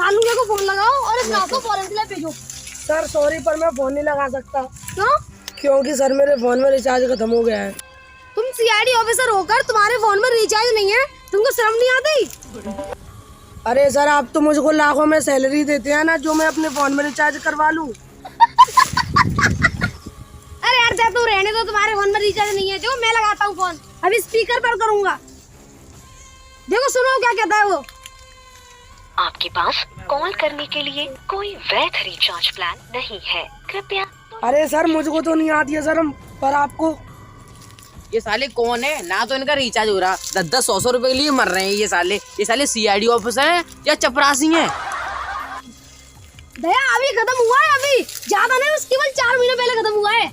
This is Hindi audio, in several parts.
सालू को फोन लगाओ और इस रात को फॉरेन के लिए भेजो। सर सॉरी पर मैं फोन नहीं लगा सकता। क्यों? क्योंकि सर मेरे फोन में रिचार्ज खत्म हो गया है। तुम सीआईडी ऑफिसर होकर तुम्हारे फोन में रिचार्ज नहीं है, तुमको शर्म नहीं आती? अरे सर आप तो मुझको लाखों में सैलरी देते हैं ना, जो मैं अपने फोन में रिचार्ज करवा लूं। अरे यार जा तुम रहने दो, तुम्हारे फोन में रिचार्ज नहीं है जो मैं लगाता हूँ फोन, अभी स्पीकर पर करूंगा। देखो सुनो क्या कहता है वो। आपके पास कॉल करने के लिए कोई वैध रिचार्ज प्लान नहीं है, कृपया। अरे सर मुझको तो नहीं आती है शर्म, पर आपको। ये साले कौन है? ना तो इनका रिचार्ज हो रहा, 10-10 100 रुपए के लिए मर रहे हैं ये साले सीआईडी ऑफिसर हैं या चपरासी हैं? दया अभी खत्म हुआ है, अभी ज्यादा नहीं, बस केवल 4 महीने पहले खत्म हुआ है।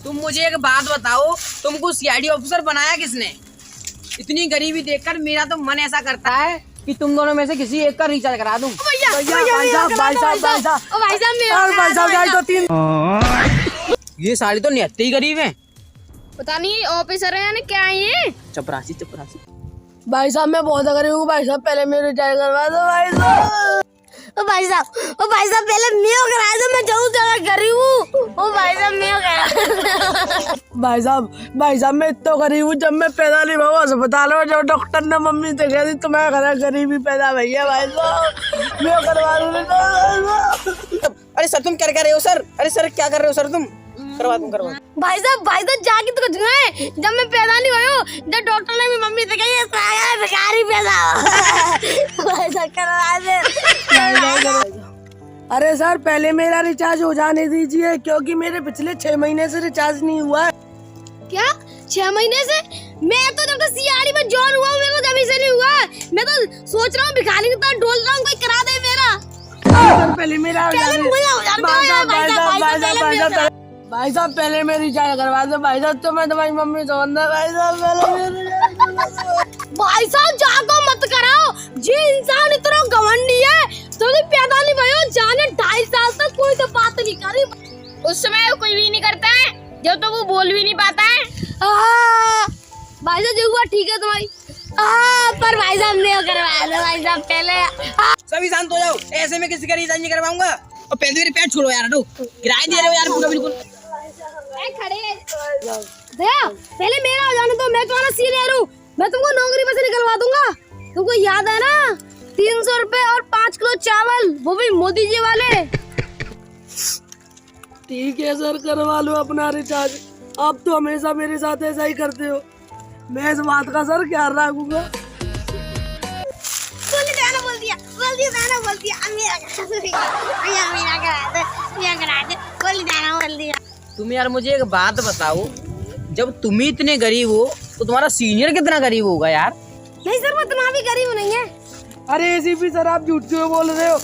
तुम मुझे एक बात बताओ, तुमको सीआईडी ऑफिसर बनाया किसने? इतनी गरीबी देखकर मेरा तो मन ऐसा करता है कि तुम दोनों में से किसी एक का रिचार्ज करा दूं। ये साले तो निहत्ते ही गरीब हैं। पता नहीं ऑफिसर है यानी क्या है ये? चपरासी। भाई साहब मैं बहुत गरीब हूँ भाई साहब, पहले मेरे रिचार्ज करवा दो भाई साहब। ओ भाई साहब पहले मैं करा दो, मैं जरूर ज्यादा गरीब हूँ। ओ भाई साहब मैं करा। भाई साहब मैं इतना गरीब हूँ, जब मैं पैदा नहीं हुआ अस्पताल में, जब डॉक्टर ने मम्मी से कह दी तो मैं घर गरीबी पैदा भैया भाई साहब मैं करवा दूँ। अरे सर तुम क्या कर रहे हो सर? अरे सर क्या कर रहे हो सर तुम? करवा दूं। भाई साहब जाके तो कुछ है, जब मैं पैदा नहीं हुआ, जब डॉक्टर ने भी मम्मी से कही भिखारी पैदा भाई साहब करवा दे। अरे सर पहले मेरा रिचार्ज हो जाने दीजिए, क्योंकि मेरे पिछले 6 महीने से रिचार्ज नहीं हुआ है। क्या 6 महीने से? मैं तो जब सीआईडी में जॉइन हुआ हूँ, मेरे को कभी से नहीं हुआ। मैं तो सोच रहा हूँ भिखारी की तरह डोल रहा हूँ, कोई करा दे मेरा। पहले मेरा भाई साहब पहले मैं रिचार्ज करवा दो भाई साहब, तो मैं तुम्हारी मम्मी से बंदा भाई साहब जाको मत कराओ, जी इंसान इतना घमंडी है, तो पैदा नहीं भयो जाने 2.5 साल तक कोई तो बात नहीं करी। उस समय कोई भी नहीं करता है, जब तो वो बोल भी नहीं पाता है। भाई साहब जो हुआ ठीक है तुम्हारी, पर भाई साहब नहीं करवा दो भाई साहब पहले। सभी शांत हो जाओ, ऐसे में किसी का रिचार्ज नहीं करवाऊंगा। और पहले मेरे पैर छोड़ो यार, हटो, किराया दे रहे हो यार पूरा बिल्कुल। खड़े दया पहले मेरा हो जाने दो, मैं तुम्हारा सीनियर हूँ, मैं तुमको नौकरी में से निकलवा दूंगा। तुमको याद है ना 300 रुपए और 5 किलो चावल, वो भी मोदी जी वाले। ठीक है सर करवा लो अपना रिचार्ज, आप तो हमेशा मेरे साथ ऐसा ही करते हो, मैं इस बात का सर ख्याल रखूंगा। तुम यार मुझे एक बात बताओ, जब तुम ही इतने गरीब हो तो तुम्हारा सीनियर कितना गरीब होगा यार? नहीं सर, वो इतना भी गरीब नहीं है। अरे ऐसी भी सर आप झूठ क्यों बोल रहे हो?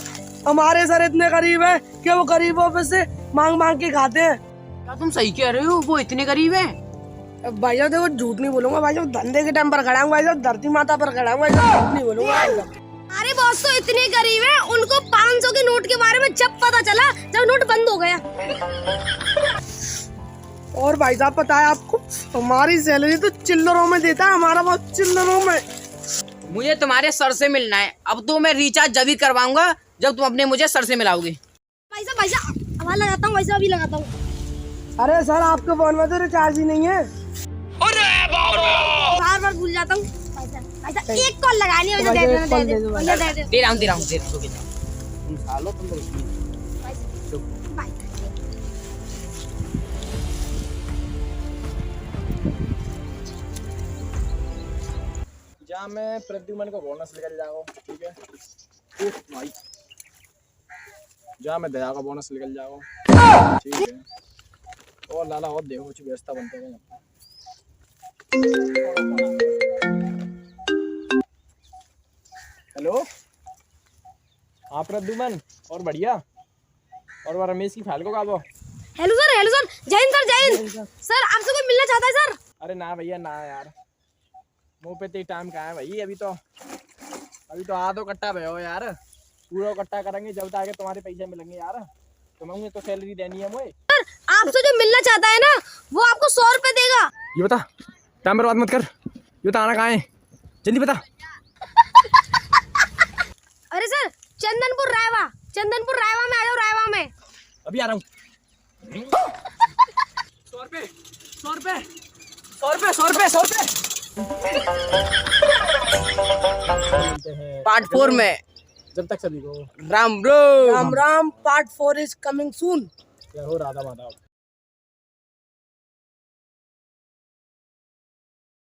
हमारे सर इतने गरीब हैं कि वो गरीबों पे से मांग के खाते हैं। क्या तुम सही कह रहे हो? वो इतने गरीब हैं? भाई साहब देखो झूठ नहीं बोलूंगा भाई साहब, धंधे के टाइम पर खड़ा हूँ भाई साहब, धरती माता पर खड़ा हूँ भाई साहब, झूठ नहीं बोलूंगा भाई साहब। अरे बॉस तो इतने गरीब है, उनको 500 के नोट के बारे में जब पता चला जब नोट बंद हो गया। और भाई साहब पता है आपको, हमारी सैलरी तो चिल्लरों में देता है, हमारा बहुत चिल्लरों में। मुझे तुम्हारे सर से मिलना है। अब तो मैं रिचार्ज जब ही करवाऊंगा जब तुम अपने मुझे सर से मिलाओगे। भाई साहब आवाज लगाता हूँ, अभी लगाता हूँ। अरे सर आपके फोन में तो रिचार्ज ही नहीं है। बार बार भूल जाता हूँ। भाई साहब एक कॉल लगानी है, मुझे दे दे। दे रहा हूँ। तुम सालो तुम तो जा मैं प्रद्युमन को बोनस लेकर जाओ, ठीक है? भाई जा मैं दया का बोनस निकल जाओ, ठीक है? और लाला और देखो कुछ व्यवस्था बनते हैं। हेलो हाँ प्रद्युमन, और बढ़िया? और वो रमेश की फाइल को काबो। हेलो सर जय हिंद सर आपसे कोई मिलना चाहता है सर? अरे ना भैया ना यार, मुँह पे ते टाइम कहाँ है भाई, अभी तो आधो कट्टा भयो यार, पूरा कट्टा करेंगे जब तक तुम्हारे पैसे मिलेंगे यार, तुम्हें तो सैलरी देनी है मुझे। सर आपसे जो मिलना चाहता है ना वो आपको 100 रुपए देगा। ये बता, टाइम बर्बाद मत कर, ये बता आना कहाँ है, जल्दी बता। अरे सर चंदनपुर रायवा में आ जाओ, रायवा में। अभी आ रहा हूँ। 100 रुपए 100 रुपए 100 रुपए 100 रुपए 100 रुपए। पार्ट 4 में। जब तक सभी को Ram Ram. Ram Ram, part 4 is coming soon. क्या हो राधा माधव।